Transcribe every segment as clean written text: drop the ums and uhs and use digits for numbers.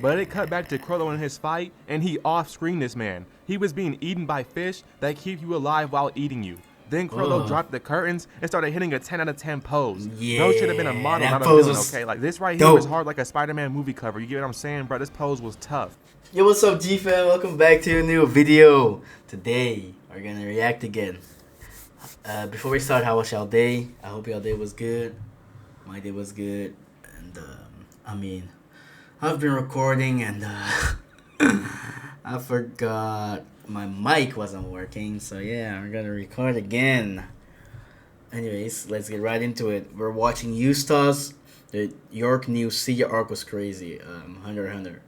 But it cut back to Krollo in his fight, and he off-screened this man. He was being eaten by fish that keep you alive while eating you. Then Krollo dropped the curtains and started hitting a 10 out of 10 pose. Yeah, bro should have been a model, not a villain, okay? Like, this right here was hard like a Spider-Man movie cover. You get what I'm saying, bro? This pose was tough. Yo, what's up, G-Fam? Welcome back to a new video. Today, we're gonna react again. Before we start, how was y'all day? I hope y'all day was good. My day was good. And, I've been recording and, I forgot my mic wasn't working. So, yeah, we're gonna record again. Anyways, let's get right into it. We're watching Eustace. The YORKNEW Sea arc was crazy. Hunter.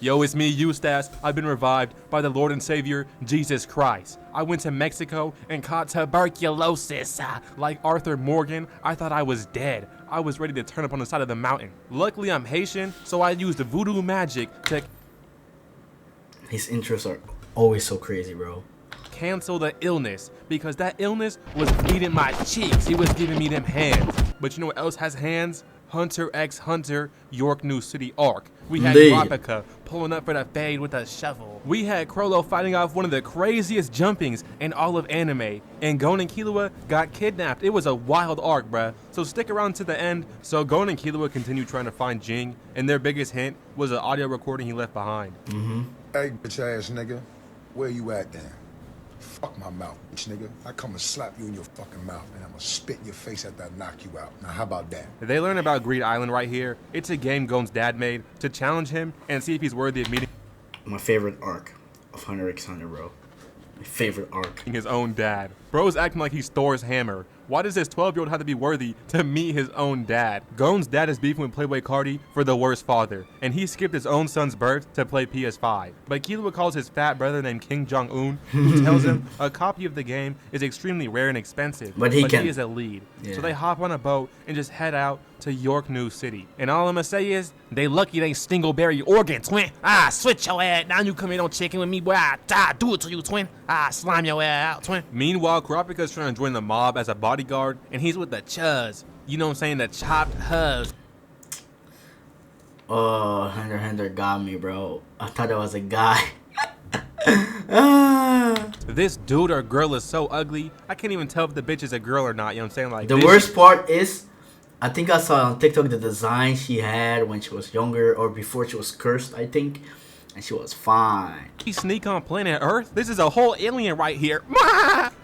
Yo, it's me, Eustace. I've been revived by the Lord and Savior, Jesus Christ. I went to Mexico and caught tuberculosis. Like Arthur Morgan, I thought I was dead. I was ready to turn up on the side of the mountain. Luckily, I'm Haitian, so I used voodoo magic to... His intros are always so crazy, bro. Cancel the illness, because that illness was bleeding my cheeks. He was giving me them hands. But you know what else has hands? Hunter x Hunter, YORKNEW City arc. We had Kurapika pulling up for the fade with a shovel. We had Krollo fighting off one of the craziest jumpings in all of anime. And Gon and Killua got kidnapped. It was a wild arc, bruh. So stick around to the end. So Gon and Killua continue trying to find Jing, and their biggest hint was an audio recording he left behind. Hey, bitch ass nigga, where you at then? Fuck my mouth, bitch nigga. I come and slap you in your fucking mouth, and I'm gonna spit in your face after I knock you out. Now, how about that? They learn about Greed Island right here. It's a game Gon's dad made to challenge him and see if he's worthy of meeting My favorite arc of Hunter x Hunter, bro. My favorite arc. his own dad. Bro's acting like he's Thor's hammer. Why does this 12-year-old have to be worthy to meet his own dad? Gon's dad is beefing with Playboy Cardi for the worst father, and he skipped his own son's birth to play PS5. But Killua calls his fat brother named King Jong-un, who tells him a copy of the game is extremely rare and expensive, but he is a lead. So they hop on a boat and just head out to YORKNEW City. And all I'm gonna say is, they lucky they stingleberry organ, twin. Switch your ass. Now you come in on chicken with me, boy. Do it to you, twin. Slime your ass out, twin. Meanwhile, Kurapika's trying to join the mob as a bodyguard, and he's with the Chuz. You know what I'm saying? The chopped huz. Oh, Hunter got me, bro. I thought it was a guy. This dude or girl is so ugly, I can't even tell if the bitch is a girl or not. You know what I'm saying? Like, the worst part is, I think I saw on TikTok the design she had when she was younger or before she was cursed, I think. And she was fine. He sneak on planet Earth? This is a whole alien right here.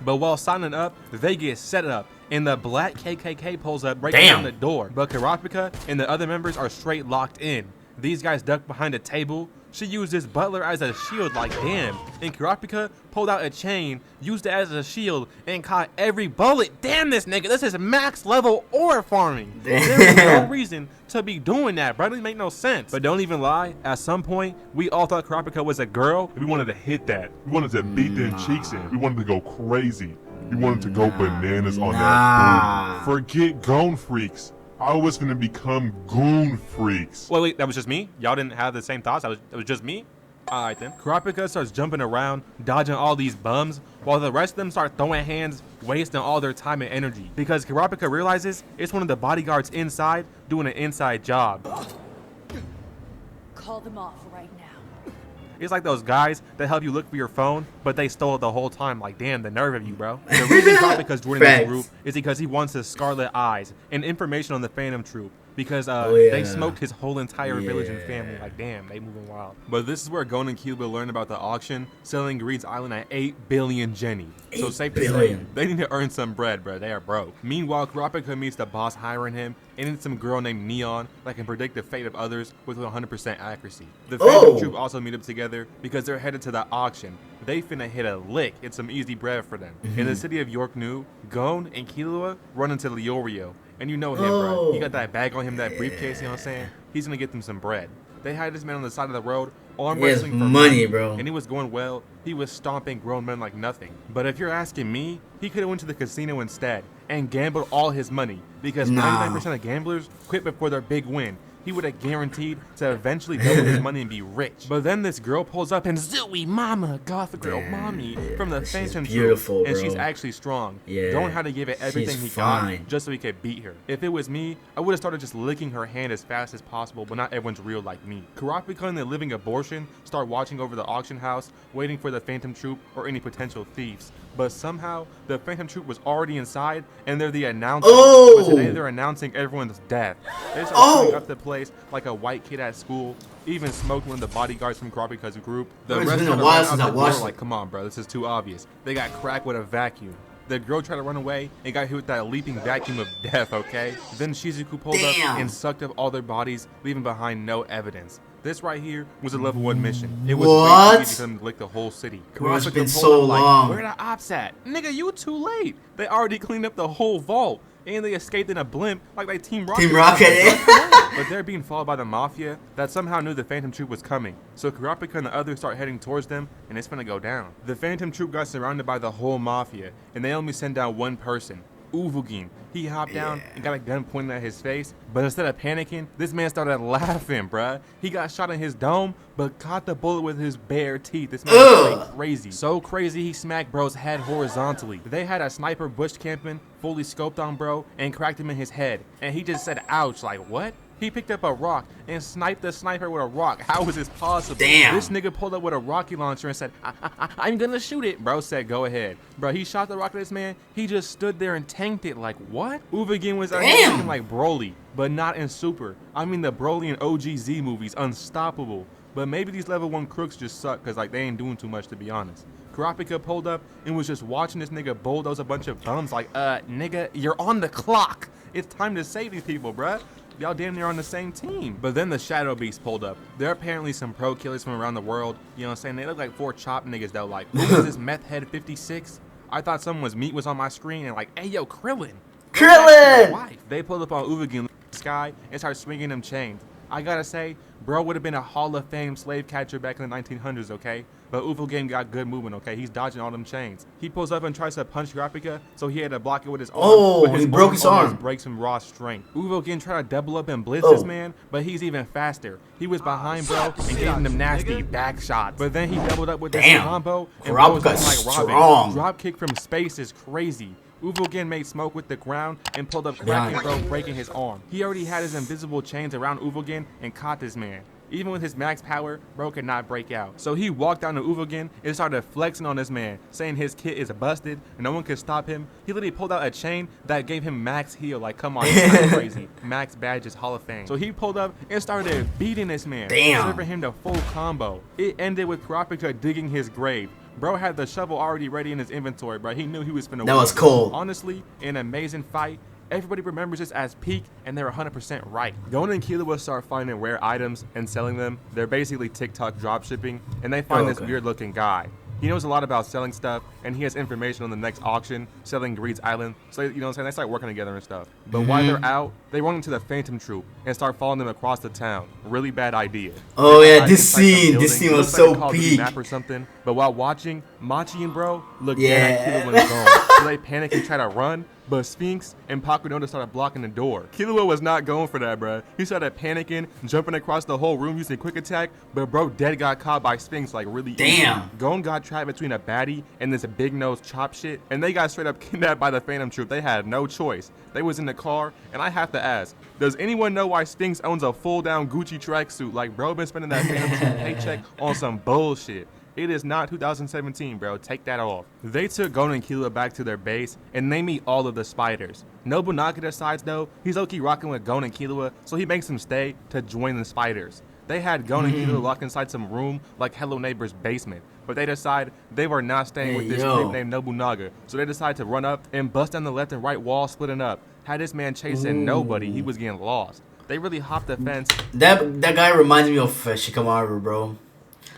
But while signing up, they get set up, and the black KKK pulls up right down the door. But Kurapika and the other members are straight locked in. These guys duck behind a table. She used this butler as a shield, like damn. And Kurapika pulled out a chain, used it as a shield, and caught every bullet. Damn this nigga, this is max level ore farming. There is no reason to be doing that, bro. It doesn't make no sense. But don't even lie, at some point, we all thought Kurapika was a girl. We wanted to hit that. We wanted to beat them cheeks in. We wanted to go crazy. We wanted to go bananas on that food. Forget Gon freaks. I was gonna become goon freaks. Wait, that was just me? Y'all didn't have the same thoughts? That was just me? Alright then. Kurapika starts jumping around, dodging all these bums, while the rest of them start throwing hands, wasting all their time and energy. Because Kurapika realizes it's one of the bodyguards inside doing an inside job. Call them off right now. It's like those guys that help you look for your phone, but they stole it the whole time. Like, damn, the nerve of you, bro. The reason Kurapika's joining this group is because he wants his Scarlet Eyes and information on the Phantom Troop. Because they smoked his whole entire village and family. Like, damn, they moving wild. But this is where Gon and Killua learn about the auction, selling Greed's Island at 8 billion Jenny. So safe to say, they need to earn some bread, bro. They are broke. Meanwhile, Kurapika meets the boss hiring him, and it's some girl named Neon that can predict the fate of others with 100% accuracy. The Phantom Troop also meet up together because they're headed to the auction. They finna hit a lick. It's some easy bread for them. In the city of YORKNEW, Gon and Killua run into Leorio. And you know him, bro. He got that bag on him, that briefcase, you know what I'm saying? He's gonna get them some bread. They had this man on the side of the road, arm wrestling for money, bro. And he was going well. He was stomping grown men like nothing. But if you're asking me, he could have went to the casino instead and gambled all his money. Because 99% of gamblers quit before their big win. he would have guaranteed to eventually double his money and be rich. But then this girl pulls up and Zooey Mama, Goth girl mommy from the Phantom Troop, and she's actually strong. Don't have to give it everything he got just so he could beat her. If it was me, I would have started just licking her hand as fast as possible, but not everyone's real like me. Kurapika and the living abortion start watching over the auction house, waiting for the Phantom Troop or any potential thieves. But somehow, the Phantom Troop was already inside, and they're the announcers. But today, they're announcing everyone's death. They start shooting up the place like a white kid at school, even smoked one of the bodyguards from Kurapika's group. The rest of them are like, come on, bro, this is too obvious. They got cracked with a vacuum. The girl tried to run away and got hit with that leaping vacuum of death, okay? Then Shizuku pulled up and sucked up all their bodies, leaving behind no evidence. This right here was a level 1 mission. It was way too easy for them to lick the whole city. It's been so long. Where the ops at? Nigga, you too late. They already cleaned up the whole vault. And they escaped in a blimp like they Team Rocket. But they're being followed by the Mafia that somehow knew the Phantom Troop was coming. So Kurapika and the others start heading towards them, and it's gonna go down. The Phantom Troop got surrounded by the whole Mafia, and they only sent down one person, Uvugin. He hopped down and got a gun pointed at his face, but instead of panicking, this man started laughing, bruh. He got shot in his dome, but caught the bullet with his bare teeth. This man was crazy. So crazy, he smacked bro's head horizontally. They had a sniper bush camping, fully scoped on bro, and cracked him in his head. And he just said, ouch, like what? He picked up a rock and sniped the sniper with a rock. How is this possible? Damn. This nigga pulled up with a rocket launcher and said, I'm gonna shoot it. Bro said, go ahead. Bro, he shot the rocket at this man. He just stood there and tanked it. Like, what? Uvugin was looking like Broly, but not in Super. I mean the Broly and OGZ movies, unstoppable. But maybe these level 1 crooks just suck because like they ain't doing too much, to be honest. Kurapika pulled up and was just watching this nigga bulldoze a bunch of bums like, nigga, you're on the clock. It's time to save these people, bruh. Y'all damn near on the same team. But then the Shadow Beast pulled up. They're apparently some pro killers from around the world. You know what I'm saying? They look like 4 chopped niggas though. Like, who is this meth head 56? I thought someone's meat was on my screen and like, hey yo, Krillin. They pulled up on Uvugin Sky and started swinging them chains. I gotta say, bro would have been a Hall of Fame slave catcher back in the 1900s, okay? But Uvugin got good movement, okay? He's dodging all them chains. He pulls up and tries to punch Kurapika, so he had to block it with his arm. Oh, he broke his arm. Breaks him raw strength. Uvugin tried to double up and blitz this man, but he's even faster. He was behind bro and gave him them nasty back shots. But then he doubled up with this combo and bro was like Robin. Drop kick from space is crazy. Uvugin made smoke with the ground and pulled up cracking bro, breaking his arm. He already had his invisible chains around Uvugin and caught this man. Even with his max power, bro could not break out. So he walked down to Uvugin and started flexing on this man, saying his kit is busted and no one could stop him. He literally pulled out a chain that gave him max heal. Like, come on, that's crazy. Max badge is Hall of Fame. So he pulled up and started beating this man, serving him the full combo. It ended with Kurapika digging his grave. Bro had the shovel already ready in his inventory, bro. He knew he was finna win. That was cold. Honestly, an amazing fight. Everybody remembers this as peak, and they're 100% right. Gon and Killua start finding rare items and selling them. They're basically TikTok dropshipping, and they find this weird-looking guy. He knows a lot about selling stuff, and he has information on the next auction, selling Greed's Island. So, you know what I'm saying? They start working together and stuff. But while they're out, they run into the Phantom Troop and start following them across the town. Really bad idea. Oh yeah, this scene was so peak. Map or something. But while watching, Machi and bro look dead at Killua when it's gone. So they panic and try to run, but Sphinx and Pakunoda started blocking the door. Killua was not going for that, bro. He started panicking, jumping across the whole room using quick attack, but bro dead got caught by Sphinx like really easy. Gon got trapped between a baddie and this big nose chop shit, and they got straight up kidnapped by the Phantom Troop. They had no choice. They was in the car, and I have to ask, does anyone know why Sphinx owns a full down Gucci tracksuit? Like bro been spending that Phantom Troop paycheck on some bullshit. It is not 2017, bro. Take that off. They took Gon and Killua back to their base, and they meet all of the spiders. Nobunaga decides, though, he's low-key rocking with Gon and Killua, so he makes them stay to join the spiders. They had Gon and Killua locked inside some room like Hello Neighbor's basement, but they decide they were not staying with this kid named Nobunaga, so they decide to run up and bust down the left and right wall, splitting up. Had this man chasing nobody, he was getting lost. They really hopped the fence. That guy reminds me of Shikamaru, bro.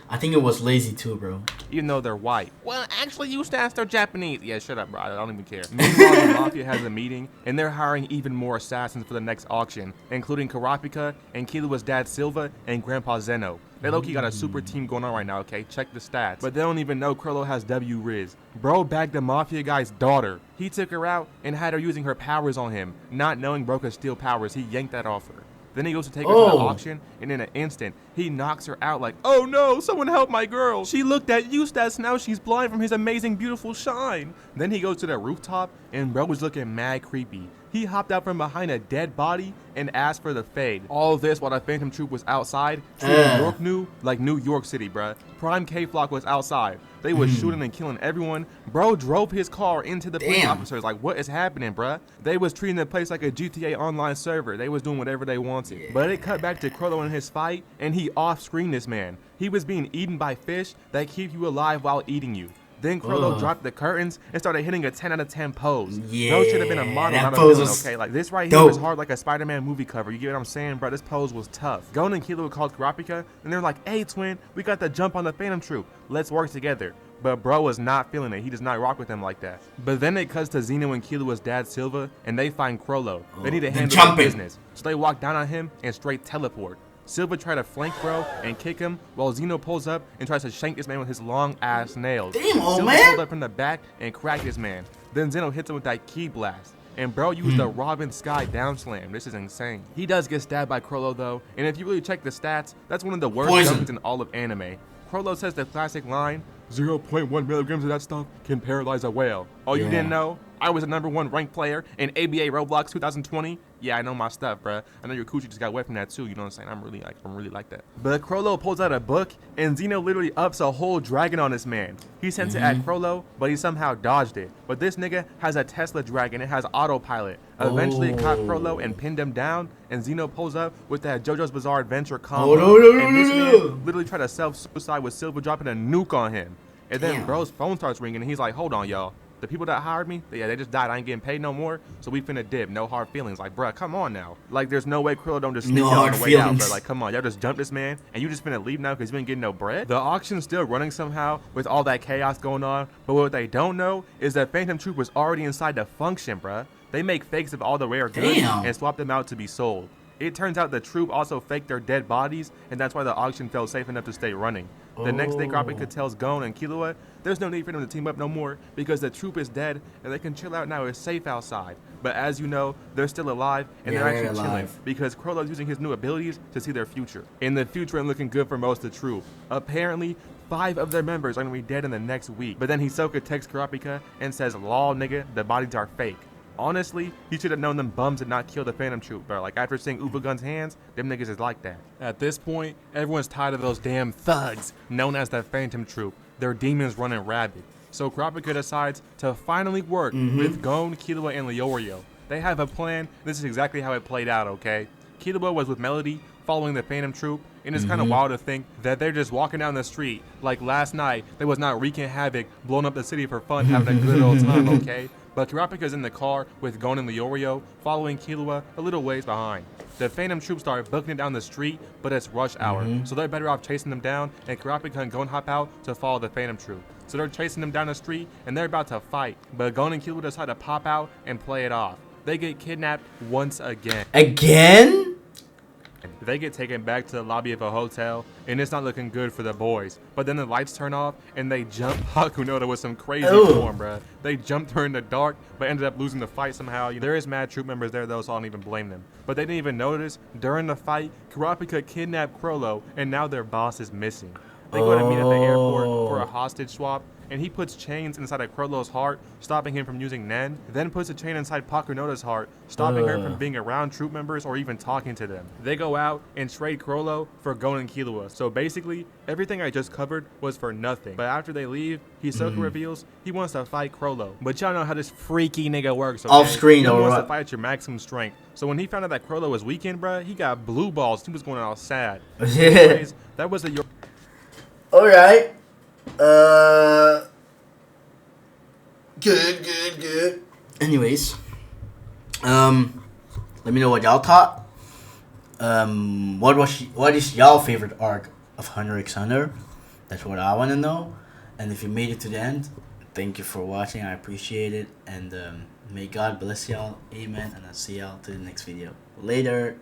I think it was lazy too, bro. Even though they're white. Well, actually, you stats are Japanese. Yeah, shut up, bro. I don't even care. Meanwhile, the Mafia has a meeting, and they're hiring even more assassins for the next auction, including Kurapika and Killua's dad Silva and Grandpa Zeno. They low-key got a super team going on right now, okay? Check the stats. But they don't even know Krillin has W Riz. Bro bagged the Mafia guy's daughter. He took her out and had her using her powers on him. Not knowing bro could steal powers, he yanked that off her. Then he goes to take her to the auction, and in an instant, he knocks her out like, oh no, someone help my girl. She looked at Eustace, now she's blind from his amazing, beautiful shine. Then he goes to the rooftop, and bro was looking mad creepy. He hopped out from behind a dead body and asked for the fade. All this while the Phantom Troop was outside, treating YORKNEW like New York City, bruh. Prime K-Flock was outside. They was shooting and killing everyone. Bro drove his car into the police officers. Like, what is happening, bruh? They was treating the place like a GTA online server. They was doing whatever they wanted. Yeah. But it cut back to Krollo in his fight, and he off-screened this man. He was being eaten by fish that keep you alive while eating you. Then Krollo dropped the curtains and started hitting a 10 out of 10 pose. Yeah, bro should have been a model, not a villain, okay? Like, this right here was hard like a Spider-Man movie cover. You get what I'm saying, bro? This pose was tough. Gon and Killua called Kurapika, and they're like, hey, twin, we got the jump on the Phantom Troop. Let's work together. But bro was not feeling it. He does not rock with them like that. But then it cuts to Zeno and Killua's dad, Silva, and they find Krollo. They need to handle their business. So they walk down on him and straight teleport. Silva tried to flank bro and kick him while Zeno pulls up and tries to shank this man with his long ass nails. Damn, old Silva man. pulled up from the back and cracked this man. Then Zeno hits him with that key blast. And bro used the Robin Sky down slam. This is insane. He does get stabbed by Krollo though, and if you really check the stats, that's one of the worst jumpings in all of anime. Krollo says the classic line, 0.1 milligrams of that stuff can paralyze a whale. Oh, you didn't know? I was a #1 ranked player in ABA Roblox 2020. Yeah, I know my stuff, bruh. I know your coochie just got wet from that too. You know what I'm saying? I'm really like that. But Krollo pulls out a book, and Zeno literally ups a whole dragon on this man. He sends it at Krollo, but he somehow dodged it. But this nigga has a Tesla dragon. It has autopilot. Eventually, it caught Krollo and pinned him down, and Zeno pulls up with that JoJo's Bizarre Adventure combo. And this man literally tried to self-suicide with Silva dropping a nuke on him. And then bro's phone starts ringing, and he's like, hold on, y'all. The people that hired me, they just died. I ain't getting paid no more, so we finna dip. No hard feelings. Like, bruh, come on now. Like, there's no way Krollo don't just sneak y'all on the way out, bro. Like, come on. Y'all just jumped this man, and you just finna leave now because you ain't getting no bread? The auction's still running somehow with all that chaos going on, but what they don't know is that Phantom Troop was already inside the function, bruh. They make fakes of all the rare goods and swap them out to be sold. It turns out the troop also faked their dead bodies, and that's why the auction felt safe enough to stay running. The next day, Kurapika tells Gon and Killua there's no need for them to team up no more because the troop is dead and they can chill out now. It's safe outside. But as you know, they're still alive and they're actually chilling because Krollo's using his new abilities to see their future. In the future, and looking good for most of the troop. Apparently, 5 of their members are going to be dead in the next week. But then Hisoka texts Kurapika and says, lol nigga, the bodies are fake. Honestly, he should have known them bums did not kill the Phantom Troop, bro. Like, after seeing Ubagun's hands, them niggas is like that. At this point, everyone's tired of those damn thugs known as the Phantom Troop. Their demons running rabid. So Kurapika decides to finally work with Gon, Killua, and Leorio. They have a plan. This is exactly how it played out, okay? Killua was with Melody, following the Phantom Troop, and it's kind of wild to think that they're just walking down the street like last night. They was not wreaking havoc, blowing up the city for fun, having a good old time, okay? But Kurapika's in the car with Gon and Leorio, following Killua a little ways behind. The Phantom Troop start booking it down the street, but it's rush hour, so they're better off chasing them down, and Kurapika and Gon hop out to follow the Phantom Troop. So they're chasing them down the street, and they're about to fight, but Gon and Killua decide to pop out and play it off. They get kidnapped once again. Again? They get taken back to the lobby of a hotel, and it's not looking good for the boys. But then the lights turn off, and they jump Hakunoda with some crazy form, bruh. They jumped her in the dark, but ended up losing the fight somehow. There is mad troop members there, though, so I don't even blame them. But they didn't even notice, during the fight, Kurapika kidnapped Krollo, and now their boss is missing. They go to meet at the airport for a hostage swap, and he puts chains inside of Krollo's heart, stopping him from using Nen, then puts a chain inside Pakunoda's heart, stopping her from being around troop members or even talking to them. They go out and trade Krollo for Gon and Killua. So basically, everything I just covered was for nothing. But after they leave, Hisoka reveals he wants to fight Krollo. But y'all know how this freaky nigga works, okay? Off screen, he wants to fight at your maximum strength. So when he found out that Krollo was weakened, bruh, he got blue balls. He was going all sad. Anyways, that was the... Alright. Good. Anyways, let me know what y'all thought. What is y'all favorite arc of Hunter x Hunter? That's what I want to know. And if you made it to the end, thank you for watching. I appreciate it. And may God bless y'all. Amen. And I'll see y'all to the next video. Later.